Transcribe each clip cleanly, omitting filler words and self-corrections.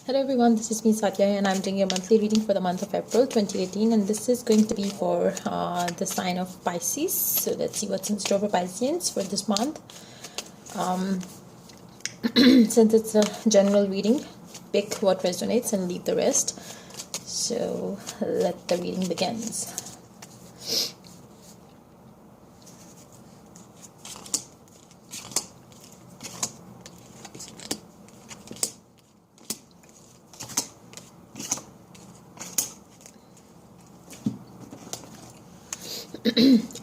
Hello everyone, this is me Satya and I'm doing a monthly reading for the month of April 2018, and this is going to be for the sign of Pisces. So let's see what's in store for Pisceans for this month. Since it's a general reading, pick what resonates and leave the rest. So let the reading begins.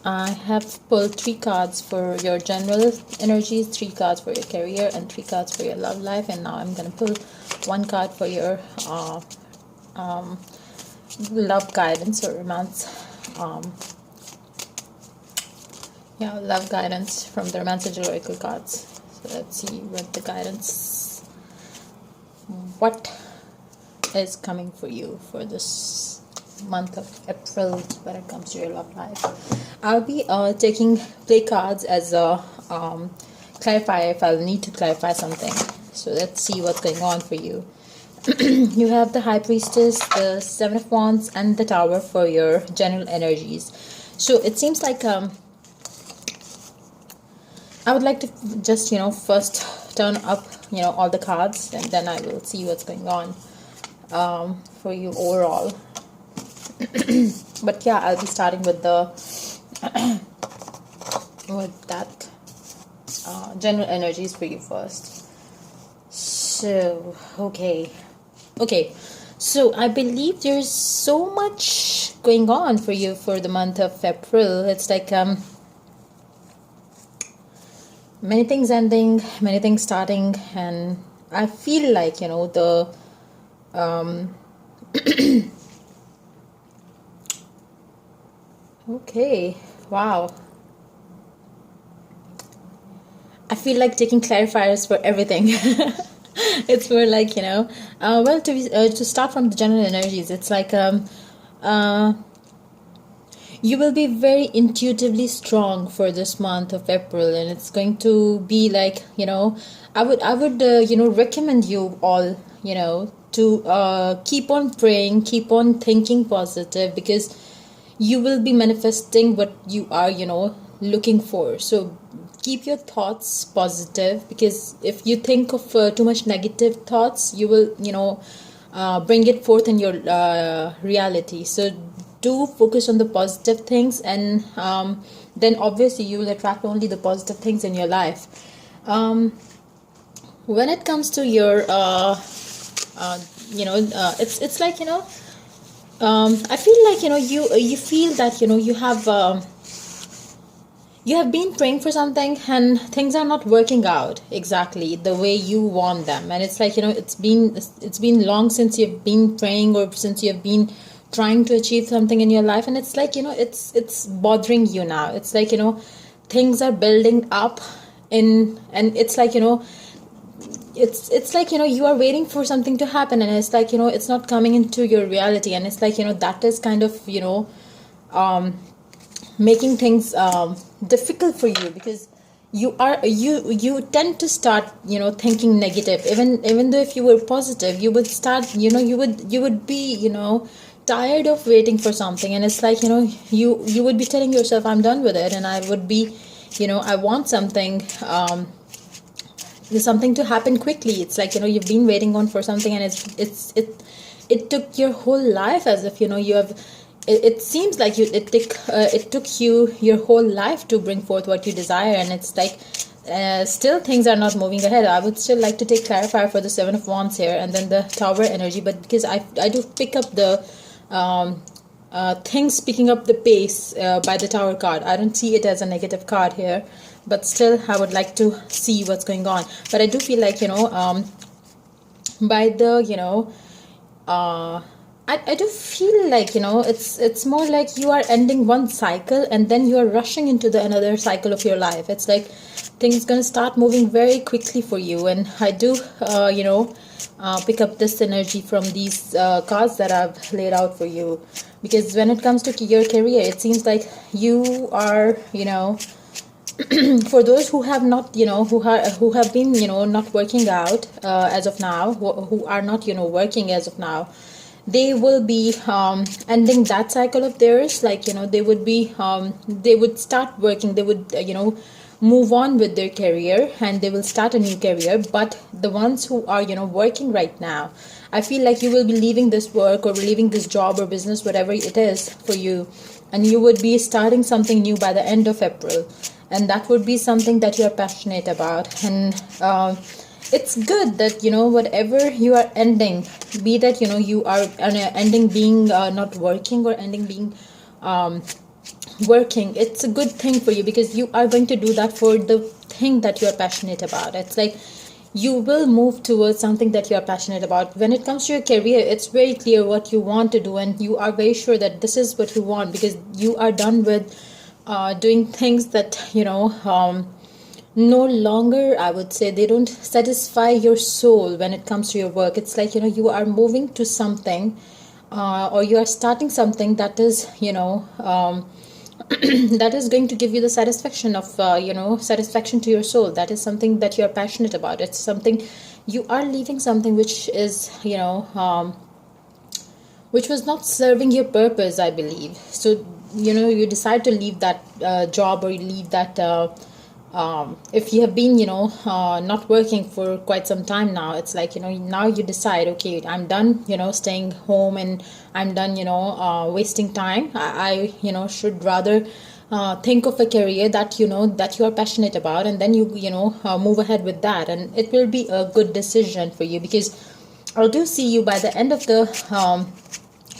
I have pulled 3 cards for your general energies, 3 cards for your career, and 3 cards for your love life. And now I'm going to pull 1 card for your love guidance or romance. Love guidance from the Romance Angel Oracle cards. So let's see what the guidance, what is coming for you for this month of April when it comes to your love life. I'll be taking play cards as a clarifier if I'll need to clarify something. So let's see what's going on for you. You have the High Priestess, the Seven of Wands, and the Tower for your general energies. So it seems like I would like to just first turn up all the cards, and then I will see what's going on for you overall. But yeah, I'll be starting with the with that general energies for you first. So okay, so I believe there's so much going on for you for the month of April. It's like many things ending, many things starting, and I feel like the okay, wow. I feel like taking clarifiers for everything. It's more like, well, to start from the general energies, it's like you will be very intuitively strong for this month of April, and it's going to be like, I would recommend you all, to keep on praying, keep on thinking positive, because you will be manifesting what you are looking for. So keep your thoughts positive, because if you think of too much negative thoughts, you will bring it forth in your reality. So do focus on the positive things, and then obviously you will attract only the positive things in your life. When it comes to your it's like I feel like you feel that you have been praying for something and things are not working out exactly the way you want them, and it's like it's been long since you've been praying, or since you've been trying to achieve something in your life, and it's like it's bothering you now. It's like things are building up and it's like it's like you are waiting for something to happen, and it's like it's not coming into your reality, and it's like that is kind of making things difficult for you, because you tend to start thinking negative, even though if you were positive, you would start you would be tired of waiting for something, and it's like you would be telling yourself, I'm done with it, and I would be I want something something to happen quickly. It's like you've been waiting on for something, and it took your whole life, as if you have it seems like it took you your whole life to bring forth what you desire, and it's like still things are not moving ahead. I would still like to take clarifier for the Seven of Wands here, and then the Tower energy, but because I do pick up the things picking up the pace by the Tower card. I don't see it as a negative card here, but still I would like to see what's going on. But I do feel like by the I do feel like it's more like you are ending one cycle and then you are rushing into the another cycle of your life. It's like things gonna start moving very quickly for you, and I do pick up this energy from these cards that I've laid out for you, because when it comes to your career, it seems like you are For those who have not, who have been, not working out as of now, who are not, working as of now, they will be ending that cycle of theirs. Like, they would start working, they would, move on with their career, and they will start a new career. But the ones who are, working right now, I feel like you will be leaving this work or leaving this job or business, whatever it is for you, and you would be starting something new by the end of April. And that would be something that you're passionate about. And it's good that, whatever you are ending, be that, you are ending being not working, or ending being working, it's a good thing for you, because you are going to do that for the thing that you are passionate about. It's like you will move towards something that you are passionate about. When it comes to your career, it's very clear what you want to do, and you are very sure that this is what you want, because you are done with doing things that, no longer, I would say, they don't satisfy your soul. When it comes to your work, it's like, you are moving to something, or you are starting something that is, that is going to give you the satisfaction of, satisfaction to your soul. That is something that you are passionate about. It's something, you are leaving something which is, which was not serving your purpose, I believe. So, you decide to leave that job, or you leave that, if you have been, not working for quite some time now, it's like, now you decide, okay, I'm done, staying home, and I'm done, wasting time. I should rather think of a career that, that you are passionate about, and then you move ahead with that, and it will be a good decision for you, because I do see you by the end of the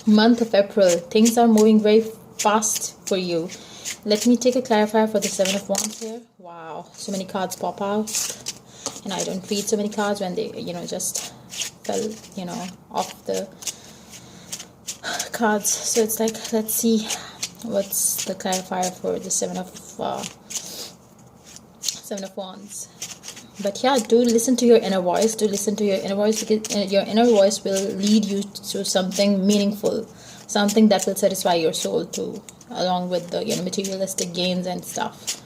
month of April. Things are moving very fast for you. Let me take a clarifier for the Seven of Wands here. Wow, so many cards pop out, and I don't read so many cards when they, just fell, off the cards. So it's like, let's see what's the clarifier for the Seven of Wands. But yeah, do listen to your inner voice. Do listen to your inner voice, because your inner voice will lead you to something meaningful, something that will satisfy your soul too, along with the materialistic gains and stuff.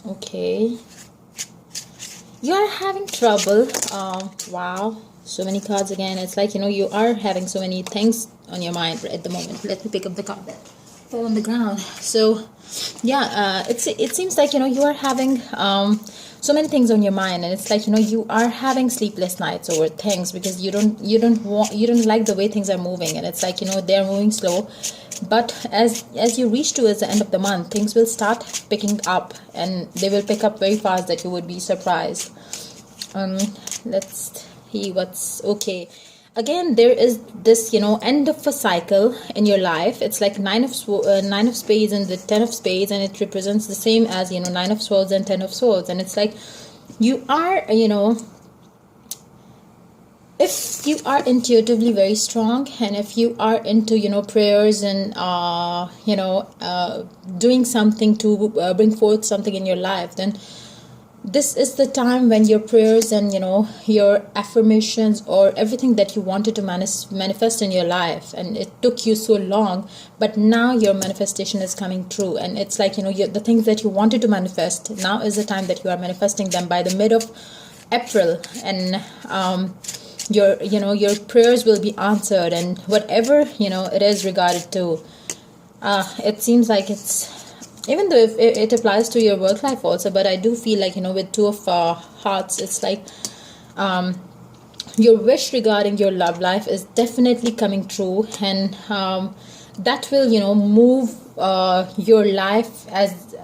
Okay, you are having trouble. Wow, so many cards again. It's like, you are having so many things on your mind at the moment. Let me pick up the card that fell on the ground. So yeah, it seems like, you are having so many things on your mind, and it's like, you are having sleepless nights over things, because you don't like the way things are moving, and it's like, they're moving slow. But as you reach towards the end of the month, things will start picking up, and they will pick up very fast, that you would be surprised. Let's see what's okay. Again, there is this, end of a cycle in your life. It's like Nine of Spades and the Ten of Spades, and it represents the same as, Nine of Swords and Ten of Swords. And it's like, you are, if you are intuitively very strong, and if you are into, prayers, and doing something to bring forth something in your life, then this is the time when your prayers and, your affirmations, or everything that you wanted to manifest in your life, and it took you so long, but now your manifestation is coming true. And it's like, the things that you wanted to manifest, now is the time that you are manifesting them by the mid of April. And your prayers will be answered, and whatever, it is regarded to, it seems like it's, even though if it applies to your work life also, but I do feel like, with Two of Hearts, it's like, your wish regarding your love life is definitely coming true, and that will, move your life, as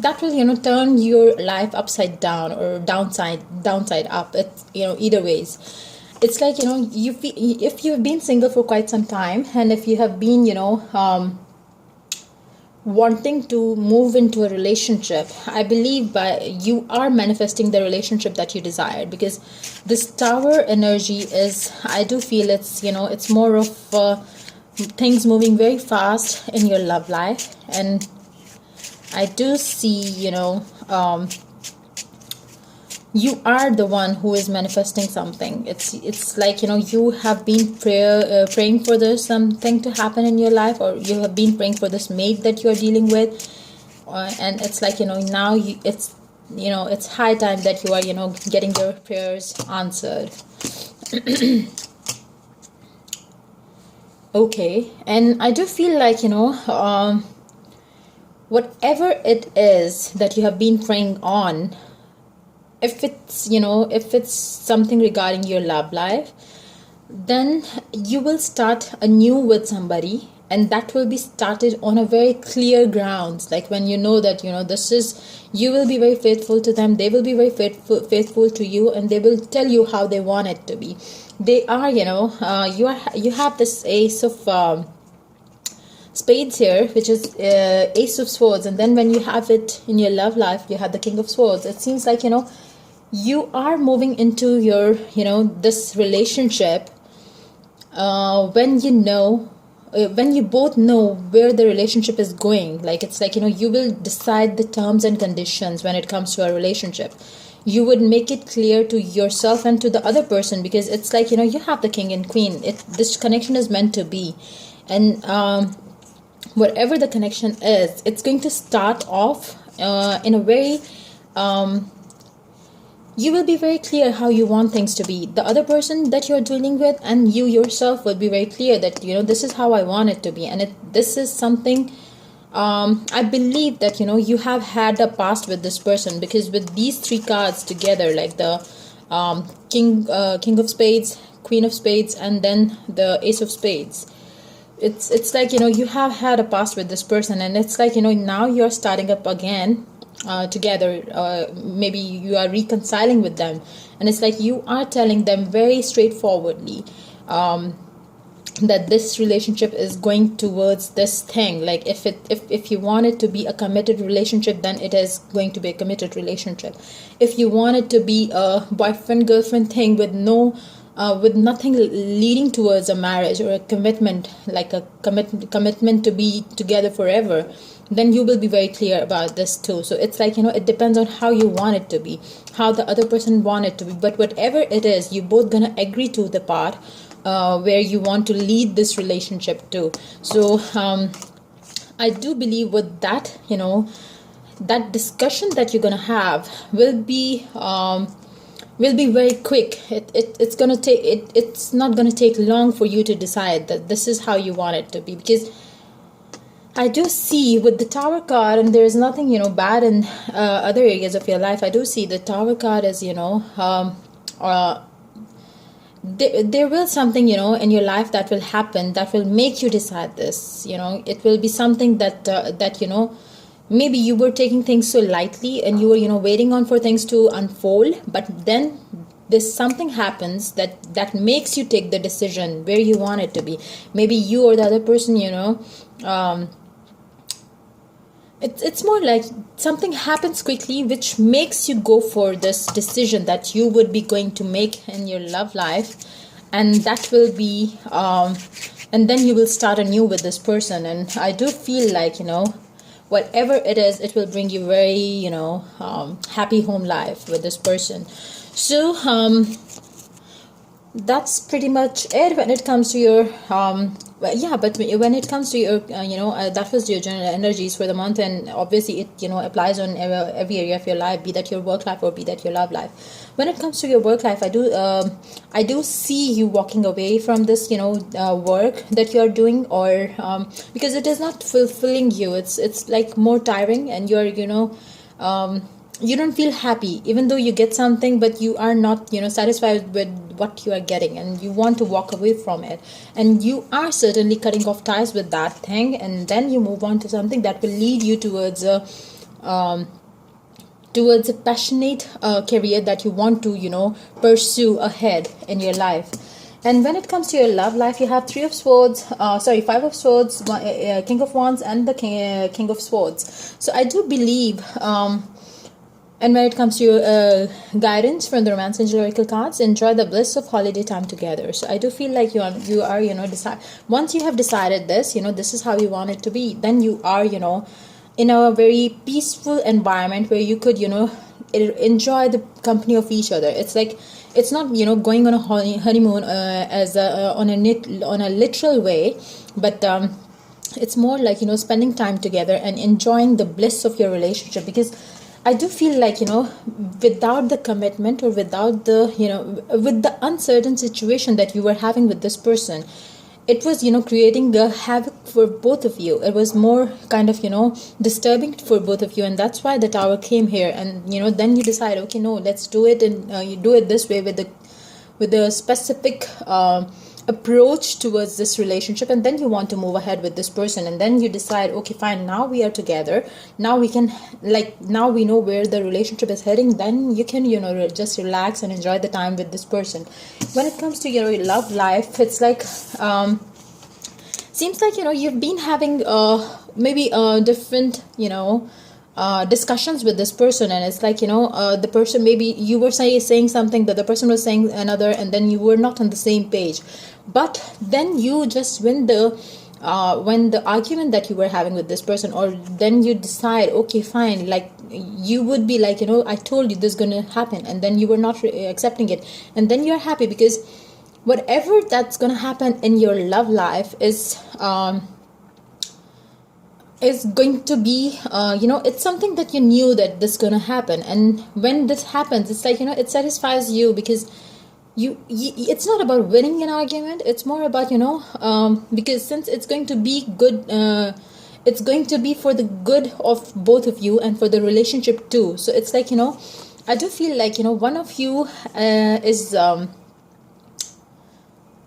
that will, turn your life upside down, or downside up. It's, either ways. It's like, if you've been single for quite some time, and if you have been, wanting to move into a relationship, I believe you are manifesting the relationship that you desired, because this Tower energy is, I do feel it's, it's more of things moving very fast in your love life. And I do see, you are the one who is manifesting something. It's like, you have been praying for this something to happen in your life, or you have been praying for this mate that you are dealing with, and it's like, now it's high time that you are, getting your prayers answered. Okay, and I do feel like, whatever it is that you have been praying on, if it's something regarding your love life, then you will start anew with somebody, and that will be started on a very clear grounds, like when you know that, this is, you will be very faithful to them, they will be very faithful to you, and they will tell you how they want it to be. They are, you have this ace of spades here, which is ace of swords, and then when you have it in your love life, you have the king of swords. It seems like, you are moving into your, this relationship when when you both know where the relationship is going. Like, it's like, you will decide the terms and conditions when it comes to a relationship. You would make it clear to yourself and to the other person, because it's like, you have the king and queen. This connection is meant to be, and whatever the connection is, it's going to start off in a very you will be very clear how you want things to be. The other person that you're dealing with and you yourself will be very clear that, this is how I want it to be. And this is something, I believe that, you have had a past with this person, because with these three cards together, like the king of spades, queen of spades, and then the ace of spades, it's like, you have had a past with this person, and it's like, now you're starting up again together. Maybe you are reconciling with them, and it's like you are telling them very straightforwardly that this relationship is going towards this thing. Like, if you want it to be a committed relationship, then it is going to be a committed relationship. If you want it to be a boyfriend girlfriend thing with nothing leading towards a marriage or a commitment, like a commitment to be together forever, then you will be very clear about this too. So it's like, it depends on how you want it to be, how the other person want it to be. But whatever it is, you both gonna agree to the part where you want to lead this relationship to. So I do believe with that, that discussion that you're gonna have will be very quick. It's gonna take it's not gonna take long for you to decide that this is how you want it to be. Because I do see with the Tower card, and there is nothing, bad in other areas of your life. I do see the Tower card as, there will something, in your life that will happen that will make you decide this. It will be something that maybe you were taking things so lightly, and you were, waiting on for things to unfold. But then this something happens that makes you take the decision where you want it to be. Maybe you or the other person, it's more like something happens quickly, which makes you go for this decision that you would be going to make in your love life. And that will be, and then you will start anew with this person. And I do feel like, whatever it is, it will bring you very, happy home life with this person. So, that's pretty much it when it comes to your but when it comes to your that was your general energies for the month. And obviously it applies on every area of your life, be that your work life or be that your love life. When it comes to your work life, I do see you walking away from this work that you are doing, or because it is not fulfilling you. It's like more tiring, and you're you don't feel happy, even though you get something, but you are not satisfied with what you are getting, and you want to walk away from it. And you are certainly cutting off ties with that thing, and then you move on to something that will lead you towards a passionate career that you want to pursue ahead in your life. And when it comes to your love life, you have Five of Swords, King of Wands, and the King of Swords. So I do believe and when it comes to your guidance from the Romance Angel Oracle cards, enjoy the bliss of holiday time together. So I do feel like you are decide. Once you have decided this, this is how you want it to be, then you are, in a very peaceful environment where you could, enjoy the company of each other. It's like, it's not, going on a honeymoon on a literal way, but it's more like, spending time together and enjoying the bliss of your relationship. Because I do feel like, without the commitment, or without the, with the uncertain situation that you were having with this person, it was, creating a havoc for both of you. It was more kind of, disturbing for both of you. And that's why the tower came here. And, then you decide, okay, no, let's do it. And you do it this way, with a specific approach towards this relationship. And then you want to move ahead with this person, and then you decide, okay, fine, now we are together, now we can, like, now we know where the relationship is heading. Then you can, just relax and enjoy the time with this person. When it comes to your love life, it's like, seems like, you've been having maybe different, discussions with this person. And it's like, the person, maybe you were saying something, that the person was saying another, and then you were not on the same page. But then you just win the when the argument that you were having with this person, or then you decide, okay, fine, like, you would be like, I told you this is gonna happen, and then you were not accepting it. And then you're happy, because whatever that's gonna happen in your love life is going to be, it's something that you knew that this is going to happen. And when this happens, it's like, it satisfies you, because it's not about winning an argument. It's more about, because since it's going to be good, it's going to be for the good of both of you and for the relationship too. So it's like, I do feel like, one of you is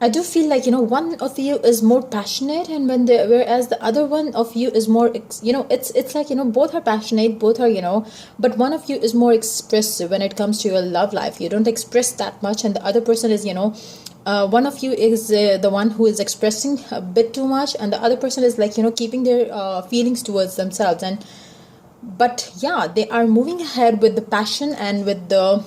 I do feel like, one of you is more passionate, and whereas the other one of you is more, it's like, both are passionate, both are, but one of you is more expressive when it comes to your love life. You don't express that much, and the other person is, one of you is the one who is expressing a bit too much, and the other person is like, keeping their feelings towards themselves. But yeah, they are moving ahead with the passion and with the,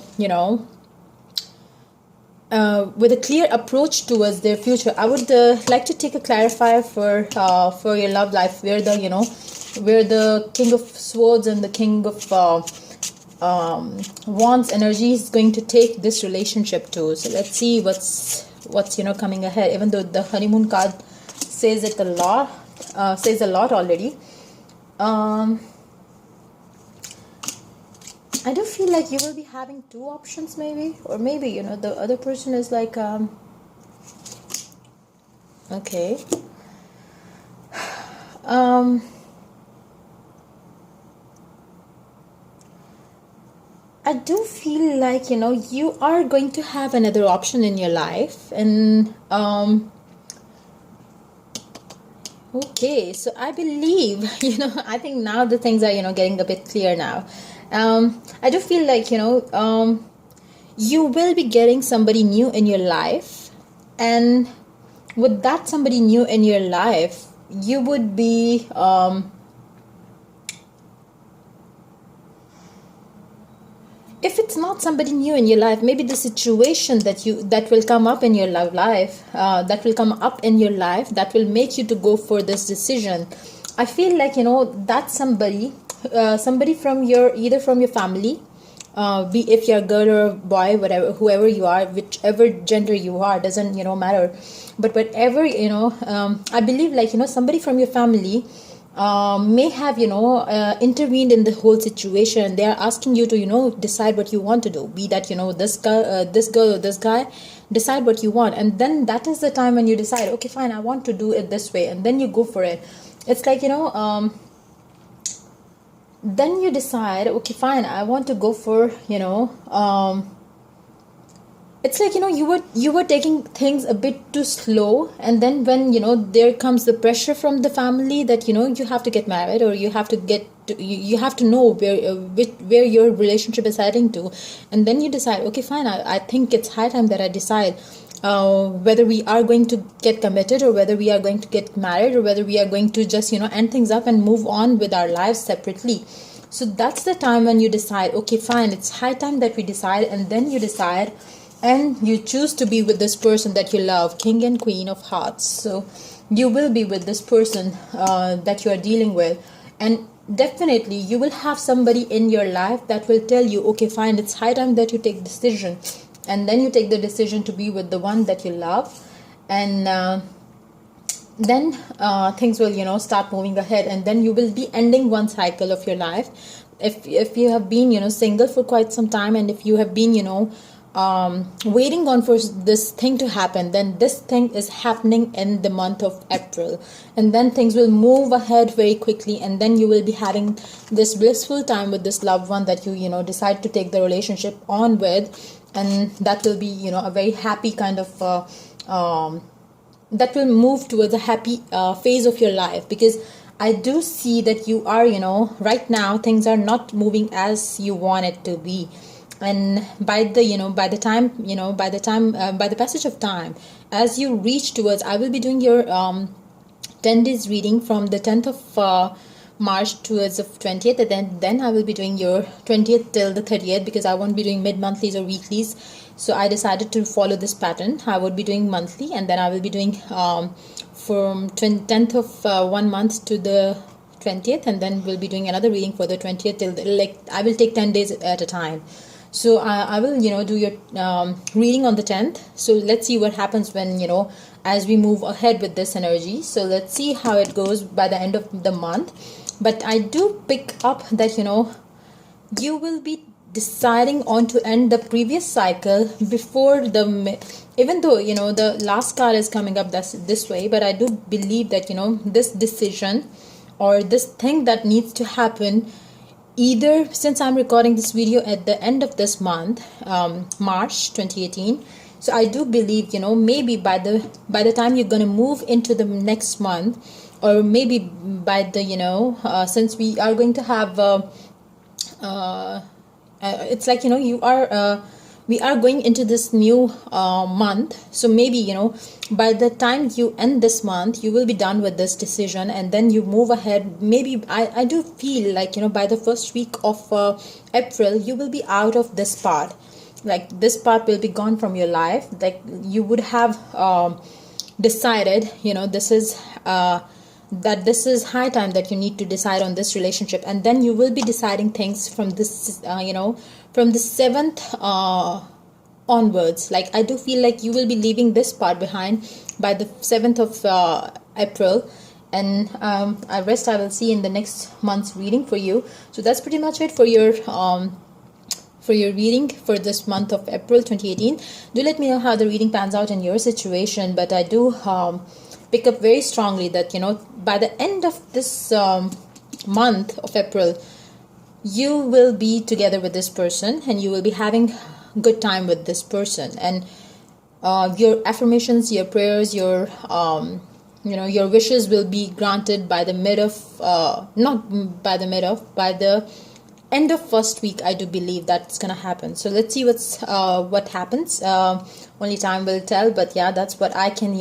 with a clear approach towards their future. I would like to take a clarifier for your love life, where the King of Swords and the King of Wands energy is going to take this relationship to. So let's see what's coming ahead. Even though the honeymoon card says a lot already. I do feel like you will be having two options, maybe, or maybe, the other person is like, okay. I do feel like, you are going to have another option in your life. And, okay, so I believe, I think now the things are, getting a bit clear now. I do feel like, you will be getting somebody new in your life. And with that somebody new in your life, you would be, if it's not somebody new in your life, maybe the situation that will come up in your love life, that will make you to go for this decision. I feel like, that's somebody from either from your family, be if you're a girl or a boy, whoever you are, whichever gender you are, doesn't matter. But whatever, I believe like, somebody from your family may have intervened in the whole situation. They are asking you to decide what you want to do, be that this girl or this guy, decide what you want. And then that is the time when you decide, okay, fine, I want to do it this way, and then you go for it. It's like then you decide, okay, fine, I want to go for it's like you were taking things a bit too slow. And then when there comes the pressure from the family that you have to get married, or you have to know where your relationship is heading to. And then you decide, okay, fine, I think it's high time that I decide whether we are going to get committed, or whether we are going to get married, or whether we are going to just end things up and move on with our lives separately. So that's the time when you decide, okay, fine, it's high time that we decide. And then you decide and you choose to be with this person that you love, King and Queen of Hearts. So you will be with this person that you are dealing with. And definitely you will have somebody in your life that will tell you, okay, fine, it's high time that you take decision. And then you take the decision to be with the one that you love. And then things will, start moving ahead, and then you will be ending one cycle of your life. If you have been, single for quite some time, and if you have been, waiting on for this thing to happen, then this thing is happening in the month of April, and then things will move ahead very quickly, and then you will be having this blissful time with this loved one that you decide to take the relationship on with, and that will be, a very happy kind of that will move towards a happy phase of your life. Because I do see that you are, right now things are not moving as you want it to be. And by the, by the passage of time, as you reach towards, I will be doing your 10 days reading from the 10th of March towards the 20th, and then I will be doing your 20th till the 30th, because I won't be doing mid-monthlies or weeklies. So I decided to follow this pattern. I would be doing monthly, and then I will be doing from 10th of 1 month to the 20th, and then we'll be doing another reading for the 20th till like I will take 10 days at a time. So I will, do your reading on the 10th. So let's see what happens when, as we move ahead with this energy. So let's see how it goes by the end of the month. But I do pick up that, you will be deciding on to end the previous cycle before the, even though, the last card is coming up this way, but I do believe that, this decision or this thing that needs to happen, either, since I'm recording this video at the end of this month, March 2018, so I do believe, maybe by the time you're going to move into the next month, or maybe by the, since we are going to have it's like, you are we are going into this new month. So maybe, by the time you end this month, you will be done with this decision, and then you move ahead. Maybe I do feel like, by the first week of April, you will be out of this part. Like, this part will be gone from your life. Like, you would have decided, this is that this is high time that you need to decide on this relationship, and then you will be deciding things from this from the 7th onwards. Like, I do feel like you will be leaving this part behind by the 7th of April, and I will see in the next month's reading for you. So that's pretty much it for your reading for this month of April 2018. Do let me know how the reading pans out in your situation. But I do pick up very strongly that, by the end of this month of April, you will be together with this person, and you will be having good time with this person. And your affirmations, your prayers, your your wishes will be granted by the mid of not by the mid of by the end of first week. I do believe that's gonna happen. So let's see what happens. Only time will tell. But yeah, that's what I can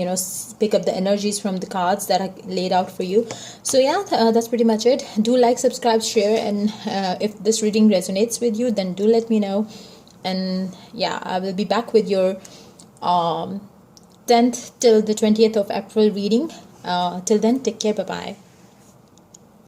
pick up the energies from the cards that I laid out for you. So yeah, that's pretty much it. Do like, subscribe, share, and if this reading resonates with you, then do let me know. And yeah, I will be back with your 10th till the 20th of April reading. Till then, take care. Bye bye.